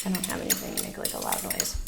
I don't have anything to make like a loud noise.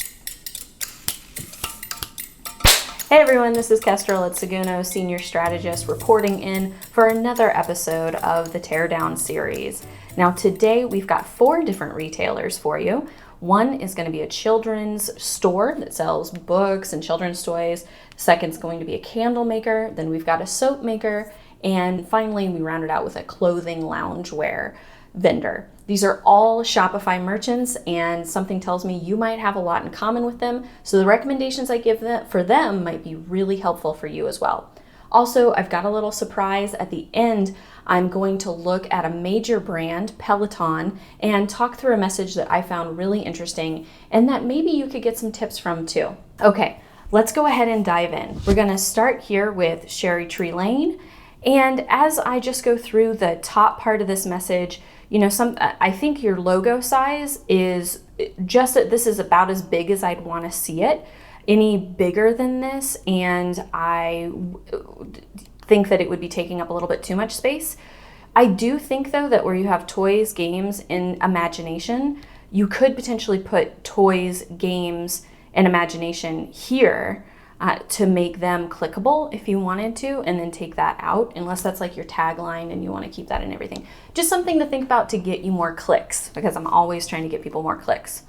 Hey everyone, this is Kestrel at Seguno, Senior Strategist, reporting in for another episode of the Teardown series. Now today we've got 4 different retailers for you. One is going to be a children's store that sells books and children's toys. Second is going to be a candle maker. Then we've got a soap maker. And finally, we rounded out with a clothing loungewear vendor. These are all Shopify merchants, and something tells me you might have a lot in common with them. So the recommendations I give for them might be really helpful for you as well. Also, I've got a little surprise at the end. I'm going to look at a major brand, Peloton, and talk through a message that I found really interesting and that maybe you could get some tips from too. Okay, let's go ahead and dive in. We're going to start here with Cherry Tree Lane. And as I just go through the top part of this message, you know, I think your logo size is just that this is about as big as I'd want to see it. Any bigger than this, and I think that it would be taking up a little bit too much space. I do think though that where you have toys, games, and imagination, you could potentially put toys, games, and imagination here to make them clickable if you wanted to, and then take that out, unless that's like your tagline and you want to keep that in everything. Just something to think about to get you more clicks, because I'm always trying to get people more clicks.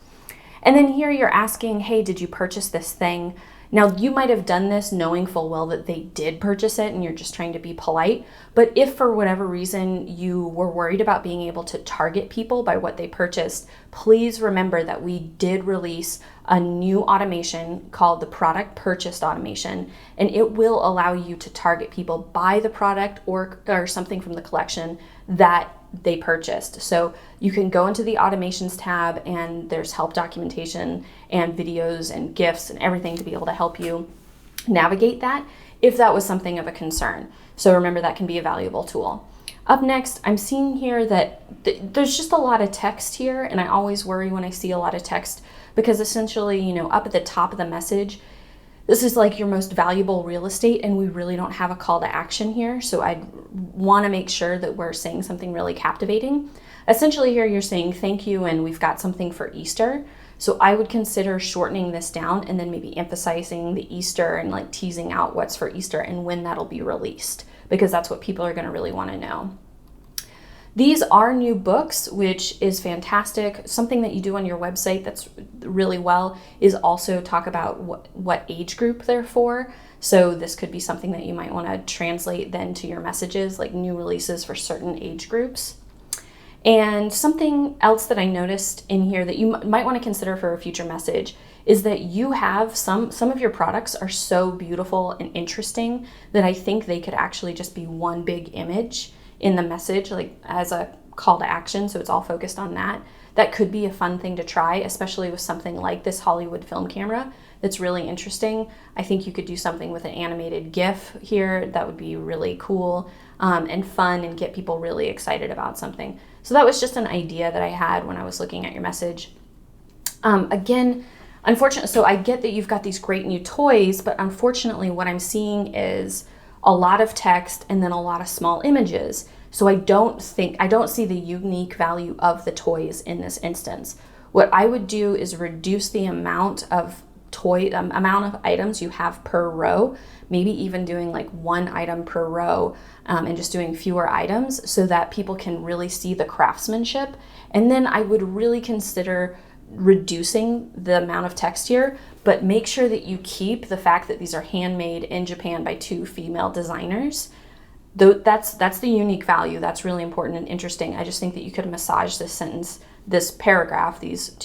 And then here you're asking, hey, did you purchase this thing? Now you might have done this knowing full well that they did purchase it and you're just trying to be polite. But if for whatever reason you were worried about being able to target people by what they purchased, please remember that we did release a new automation called the product purchased automation, and it will allow you to target people by the product or something from the collection that they purchased. So you can go into the automations tab and there's help documentation and videos and GIFs and everything to be able to help you navigate that if that was something of a concern. So remember, that can be a valuable tool. Up next, I'm seeing here that there's just a lot of text here, and I always worry when I see a lot of text because essentially, you know, up at the top of the message, this is like your most valuable real estate, and we really don't have a call to action here. So I'd want to make sure that we're saying something really captivating. Essentially here you're saying thank you, and we've got something for Easter. So I would consider shortening this down and then maybe emphasizing the Easter and like teasing out what's for Easter and when that'll be released, because that's what people are going to really want to know. These are new books, which is fantastic. Something that you do on your website that's really well is also talk about what age group they're for. So this could be something that you might want to translate then to your messages, like new releases for certain age groups. And something else that I noticed in here that you might want to consider for a future message is that you have some of your products are so beautiful and interesting that I think they could actually just be one big image in the message, like as a call to action, so it's all focused on that. That could be a fun thing to try, especially with something like this Hollywood film camera that's really interesting. I think you could do something with an animated GIF here that would be really cool and fun and get people really excited about something. So that was just an idea that I had when I was looking at your message. Again, unfortunately, so I get that you've got these great new toys, but unfortunately what I'm seeing is a lot of text and then a lot of small images. So I don't see the unique value of the toys in this instance. What I would do is reduce the amount of items you have per row, maybe even doing like one item per row and just doing fewer items so that people can really see the craftsmanship. And then I would really consider reducing the amount of text here, but make sure that you keep the fact that these are handmade in Japan by 2 female designers. Though that's the unique value. That's really important and interesting. I just think that you could massage this sentence, this paragraph, these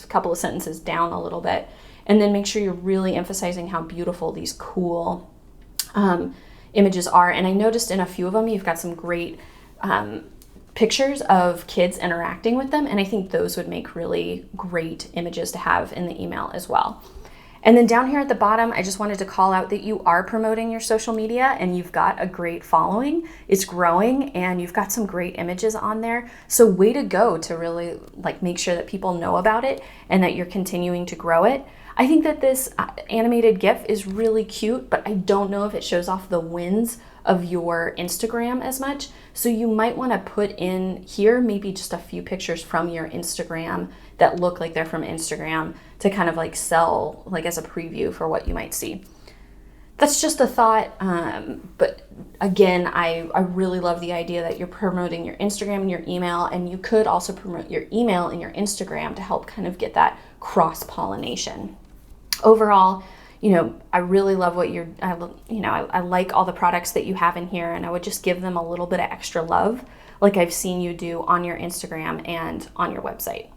couple of sentences down a little bit, and then make sure you're really emphasizing how beautiful these cool images are. And I noticed in a few of them, you've got some great pictures of kids interacting with them, and I think those would make really great images to have in the email as well. And then down here at the bottom, I just wanted to call out that you are promoting your social media and you've got a great following. It's growing and you've got some great images on there. So way to go to really make sure that people know about it and that you're continuing to grow it. I think that this animated GIF is really cute, but I don't know if it shows off the wins of your Instagram as much. So you might want to put in here maybe just a few pictures from your Instagram that look like they're from Instagram to kind of like sell like as a preview for what you might see. That's just a thought, but again, I really love the idea that you're promoting your Instagram and your email, and you could also promote your email and your Instagram to help kind of get that cross-pollination. Overall, I really love what I like all the products that you have in here, and I would just give them a little bit of extra love like I've seen you do on your Instagram and on your website.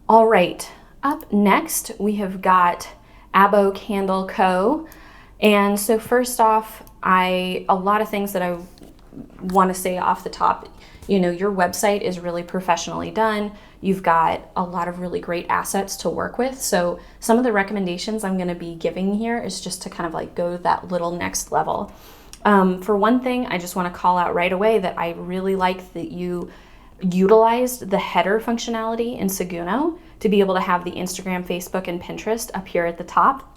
All right, up next, we have got Abbo Candle Co. And so first off, a lot of things that I want to say off the top. Your website is really professionally done. You've got a lot of really great assets to work with. So some of the recommendations I'm going to be giving here is just to kind of like go that little next level. For one thing, I just want to call out right away that I really like that you utilized the header functionality in Seguno to be able to have the Instagram, Facebook, and Pinterest up here at the top.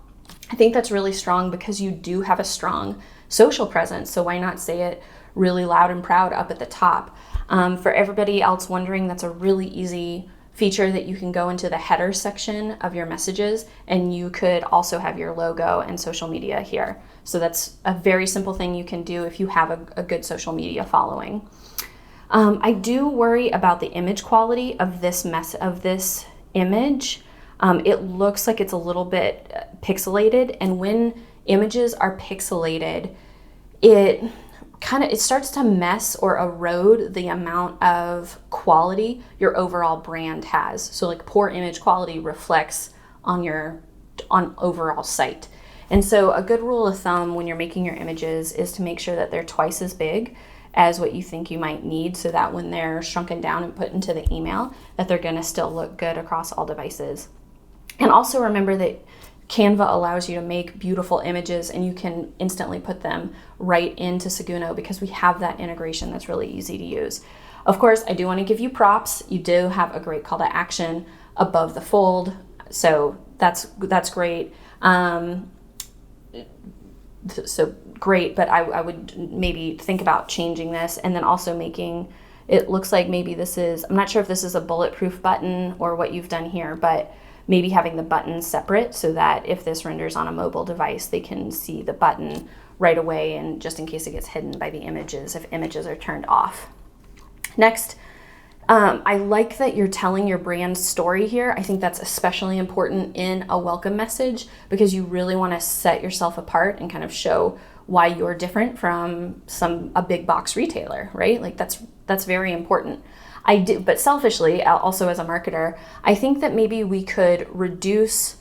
I think that's really strong because you do have a strong social presence. So why not say it really loud and proud up at the top? For everybody else wondering, that's a really easy feature that you can go into the header section of your messages, and you could also have your logo and social media here. So that's a very simple thing you can do if you have a good social media following. I do worry about the image quality of this image. It looks like it's a little bit pixelated, and when images are pixelated, it starts to mess or erode the amount of quality your overall brand has. So like poor image quality reflects on overall site. And so a good rule of thumb when you're making your images is to make sure that they're twice as big as what you think you might need, so that when they're shrunken down and put into the email, that they're going to still look good across all devices. And also remember that Canva allows you to make beautiful images, and you can instantly put them right into Seguno because we have that integration that's really easy to use. Of course, I do want to give you props. You do have a great call to action above the fold, so that's great. So great, but I would maybe think about changing this, and then also making it looks like maybe I'm not sure if this is a bulletproof button or what you've done here, but maybe having the button separate so that if this renders on a mobile device, they can see the button right away, and just in case it gets hidden by the images, if images are turned off. Next, I like that you're telling your brand story here. I think that's especially important in a welcome message because you really want to set yourself apart and kind of show why you're different from a big box retailer, right? Like that's very important. But selfishly, also as a marketer, I think that maybe we could reduce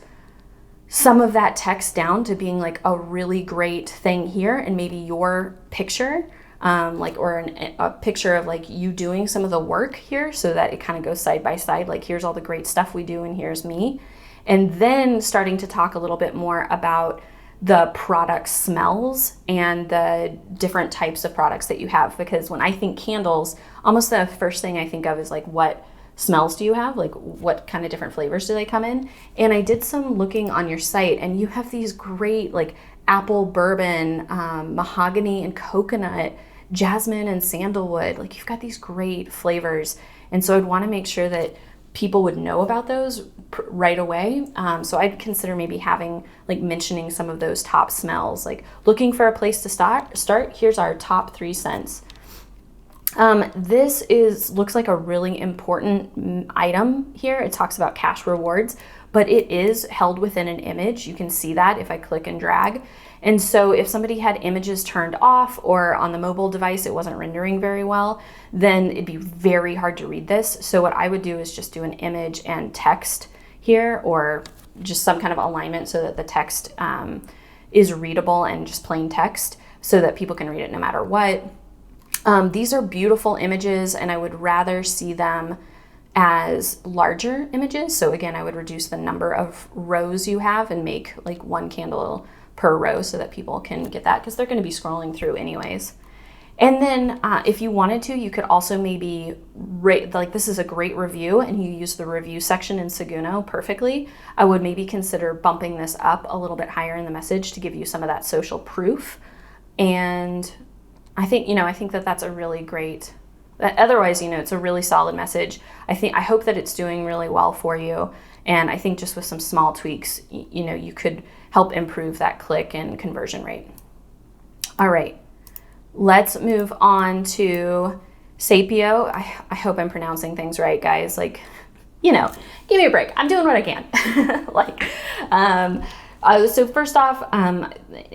some of that text down to being like a really great thing here, and maybe your picture, a picture of like you doing some of the work here, so that it kind of goes side by side. Like here's all the great stuff we do, and here's me, and then starting to talk a little bit more about the product smells and the different types of products that you have. Because when I think candles, almost the first thing I think of is like, what smells do you have? Like what kind of different flavors do they come in? And I did some looking on your site, and you have these great like apple bourbon, mahogany and coconut, jasmine and sandalwood. Like you've got these great flavors. And so I'd want to make sure that people would know about those right away. So I'd consider maybe mentioning some of those top smells, like looking for a place to start. Here's our top 3 scents. This looks like a really important item here. It talks about cash rewards, but it is held within an image. You can see that if I click and drag. And so if somebody had images turned off, or on the mobile device it wasn't rendering very well, then it'd be very hard to read this. So what I would do is just do an image and text here, or just some kind of alignment so that the text is readable and just plain text so that people can read it no matter what. These are beautiful images, and I would rather see them as larger images. So again, I would reduce the number of rows you have and make like 1 candle per row so that people can get that, because they're going to be scrolling through anyways. And then if you wanted to, you could also maybe rate, like this is a great review and you use the review section in Seguno perfectly. I would maybe consider bumping this up a little bit higher in the message to give you some of that social proof. And I think that that's a really great, otherwise, it's a really solid message. I hope that it's doing really well for you. And I think just with some small tweaks, you could help improve that click and conversion rate. All right, let's move on to Sapio. I hope I'm pronouncing things right, guys. Like, give me a break. I'm doing what I can. So first off,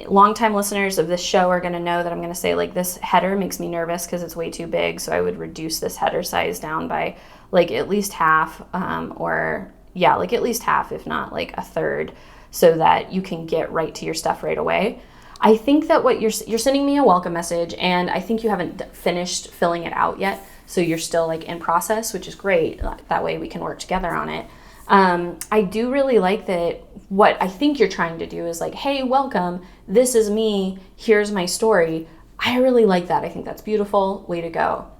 longtime listeners of this show are going to know that I'm going to say like this header makes me nervous because it's way too big. So I would reduce this header size down by like at least half, like at least half, if not like a third, so that you can get right to your stuff right away. I think that what you're sending me a welcome message, and I think you haven't finished filling it out yet. So you're still like in process, which is great. That way we can work together on it. I do really like that. What I think you're trying to do is like, hey, welcome. This is me. Here's my story. I really like that. I think that's beautiful. Way to go.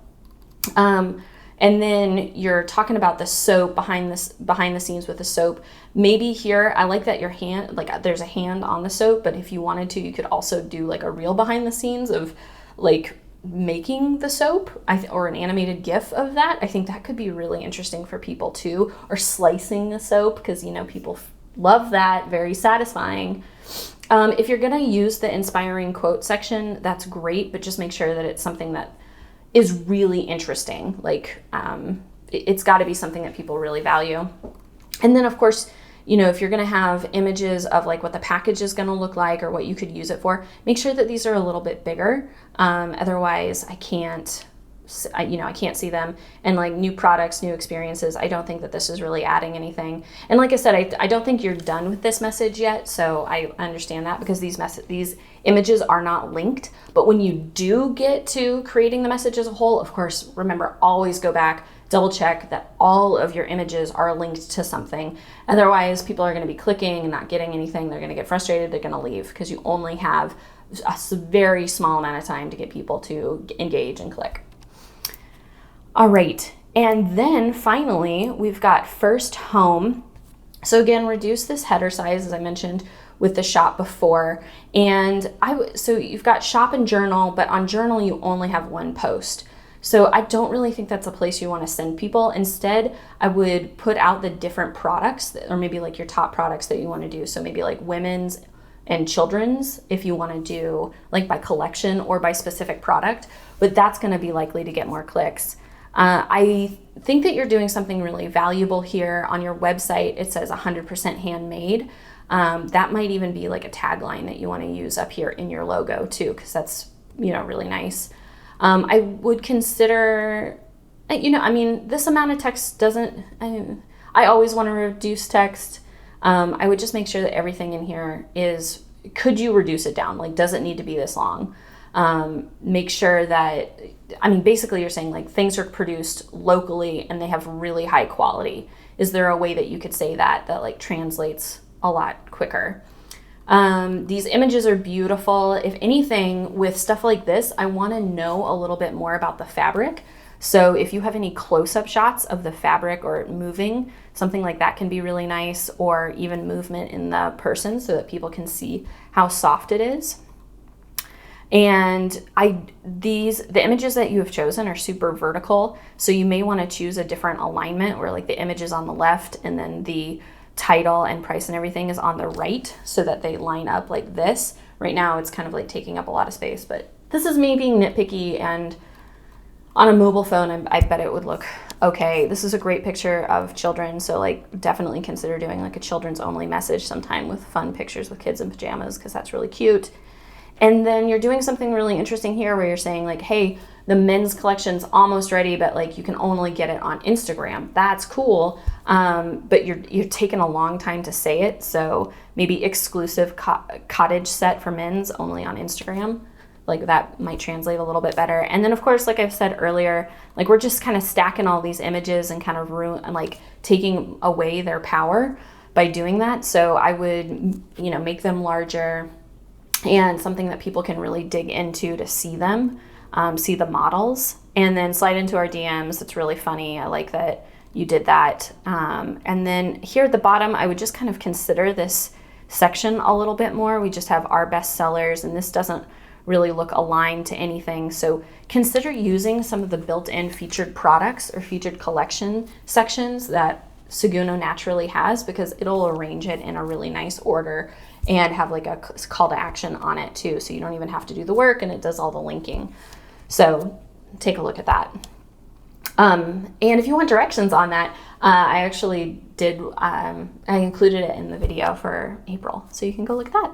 And then you're talking about the soap behind the scenes with the soap. Maybe here, I like that your hand, like there's a hand on the soap, but if you wanted to, you could also do like a reel behind the scenes of like making the soap, or an animated GIF of that. I think that could be really interesting for people too, or slicing the soap, because people love that, very satisfying. If you're gonna use the inspiring quote section, that's great, but just make sure that it's something that is really interesting. Like it's got to be something that people really value. And then of course, if you're going to have images of like what the package is going to look like or what you could use it for, make sure that these are a little bit bigger. Otherwise I can't see them. And like new products, new experiences, I don't think that this is really adding anything. And like I said, I don't think you're done with this message yet. So I understand that, because these images are not linked. But when you do get to creating the message as a whole, of course, remember, always go back, double check that all of your images are linked to something. Otherwise, people are going to be clicking and not getting anything. They're going to get frustrated. They're going to leave, because you only have a very small amount of time to get people to engage and click. All right, and then finally, we've got first home. So again, reduce this header size, as I mentioned, with the shop before. And so you've got shop and journal, but on journal, you only have one post. So I don't really think that's a place you want to send people. Instead, I would put out the different products, or maybe like your top products that you want to do. So maybe like women's and children's, if you want to do like by collection or by specific product, but that's going to be likely to get more clicks. I think that you're doing something really valuable here. On your website, it says 100% handmade. That might even be like a tagline that you want to use up here in your logo too, because that's, really nice. I would consider, this amount of text I always want to reduce text. I would just make sure that everything in here could you reduce it down? Like, does it need to be this long? Make sure that, basically you're saying like things are produced locally and they have really high quality. Is there a way that you could say that like translates a lot quicker? These images are beautiful. If anything, with stuff like this, I want to know a little bit more about the fabric. So if you have any close-up shots of the fabric or moving, something like that can be really nice, or even movement in the person so that people can see how soft it is. And the images that you have chosen are super vertical, so you may want to choose a different alignment where like the image is on the left and then the title and price and everything is on the right, so that they line up like this. Right now it's kind of like taking up a lot of space, but this is me being nitpicky, and on a mobile phone I bet it would look okay. This is a great picture of children, so like definitely consider doing like a children's only message sometime with fun pictures with kids in pajamas, because that's really cute. And then you're doing something really interesting here where you're saying like, hey, the men's collection's almost ready, but like you can only get it on Instagram. That's cool. But you're taking a long time to say it. So maybe exclusive cottage set for men's only on Instagram. Like that might translate a little bit better. And then of course, like I've said earlier, like we're just kind of stacking all these images and kind of taking away their power by doing that. So I would, make them larger and something that people can really dig into to see them, see the models, and then slide into our DMs. It's really funny. I like that you did that. And then here at the bottom, I would just kind of consider this section a little bit more. We just have our best sellers, and this doesn't really look aligned to anything. So consider using some of the built-in featured products or featured collection sections that Seguno naturally has, because it'll arrange it in a really nice order and have like a call to action on it too. So you don't even have to do the work, and it does all the linking. So take a look at that. And if you want directions on that, I actually did, I included it in the video for April, so you can go look at that.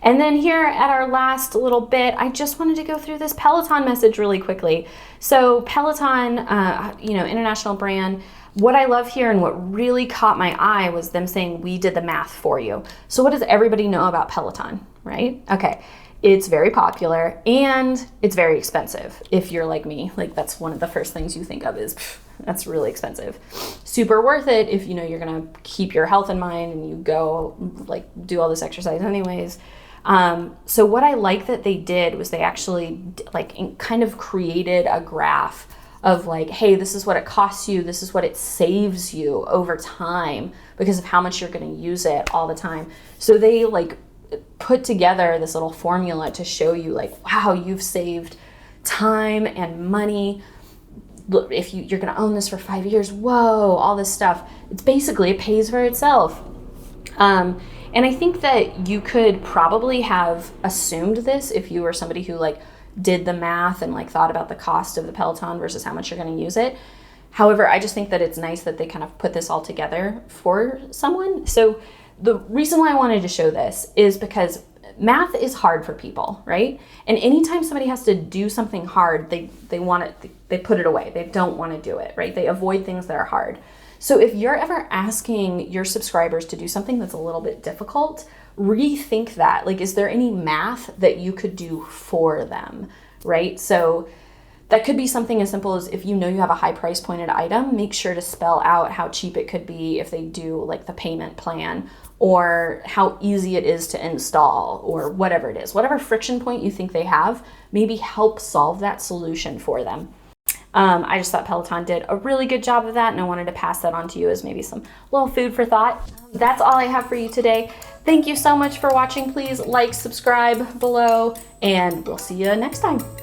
And then here at our last little bit, I just wanted to go through this Peloton message really quickly. So Peloton, international brand. What I love here and what really caught my eye was them saying, we did the math for you. So what does everybody know about Peloton, right? Okay. It's very popular and it's very expensive. If you're like me, like that's one of the first things you think of is, that's really expensive. Super worth it if you know you're gonna keep your health in mind and you go like do all this exercise anyways. So what I like that they did was they actually like kind of created a graph of like, hey, this is what it costs you, this is what it saves you over time because of how much you're gonna use it all the time. So they like put together this little formula to show you like, wow, you've saved time and money. Look, if you're gonna own this for 5 years, whoa, all this stuff. It's basically, it pays for itself. And I think that you could probably have assumed this if you were somebody who like did the math and like thought about the cost of the Peloton versus how much you're gonna use it. However, I just think that it's nice that they kind of put this all together for someone. So the reason why I wanted to show this is because math is hard for people, right? And anytime somebody has to do something hard, they put it away. They don't want to do it, right? They avoid things that are hard. So if you're ever asking your subscribers to do something that's a little bit difficult, rethink that. Like, is there any math that you could do for them, right? So that could be something as simple as if you know you have a high price pointed item, make sure to spell out how cheap it could be if they do like the payment plan, or how easy it is to install, or whatever it is. Whatever friction point you think they have, maybe help solve that solution for them. I just thought Peloton did a really good job of that, and I wanted to pass that on to you as maybe some little food for thought. That's all I have for you today. Thank you so much for watching. Please like, subscribe below, and we'll see you next time.